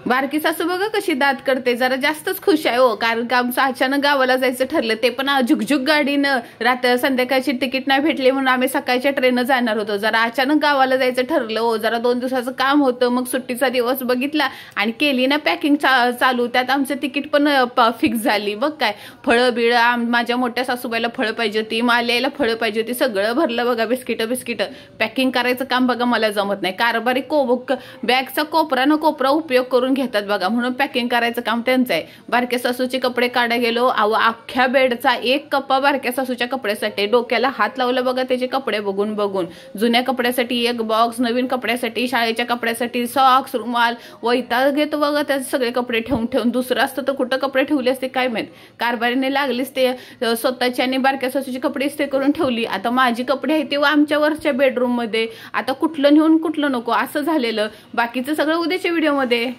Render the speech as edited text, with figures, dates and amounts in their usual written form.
बारकी सासू बघा कशी दात करते, जरा जास्तच खुश आहे हो, कारण का आमचं अचानक गावाला जायचं ठरलं, ते पण झुकझुक गाडीनं. संध्याकाळची तिकीट नाही भेटली म्हणून आम्ही सकाळच्या ट्रेननं जाणार होतो. जरा अचानक गावाला जायचं ठरलं हो, जरा 2 दिवसाचं काम होतं. मग सुट्टीचा दिवस बघितला आणि केली ना पॅकिंग चालू. त्यात आमचं तिकीट पण फिक्स झाली. बघ काय फळं बिळं, माझ्या मोठ्या सासूबाईला फळं पाहिजे होती, माल्याला फळं पाहिजे होती, सगळं भरलं बघा. बिस्किट पॅकिंग करायचं काम बघा मला जमत नाही. कारभारी बॅगचा कोपरा न कोपरा उपयोग करून घेतात बघा, म्हणून पॅकिंग करायचं काम त्यांचं आहे. बारक्या सासूचे कपडे काढा गेलो, अख्ख्या बेडचा एक कप्पा बारक्या सासूच्या कपड्यासाठी. डोक्याला हात लावला बघा त्याचे कपडे बघून बघून. जुन्या कपड्यासाठी एक बॉक्स, नवीन कपड्यासाठी, शाळेच्या कपड्यासाठी सॉक्स, रुमाल, वैताग घेतो बघा त्याचे सगळे कपडे ठेवून ठेवून. दुसरं असतं तर कुठं कपडे ठेवले असते काय माहित. कारभारीने लागलीच ते स्वतःची आणि बारक्या सासूची कपडे इस्त्री करून ठेवली. आता माझी कपडे आहेत तेव्हा आमच्या वरच्या बेडरूम मध्ये, आता कुठलं नेऊन कुठलं नको असं झालेलं. बाकीचं सगळं उद्याच्या व्हिडिओमध्ये.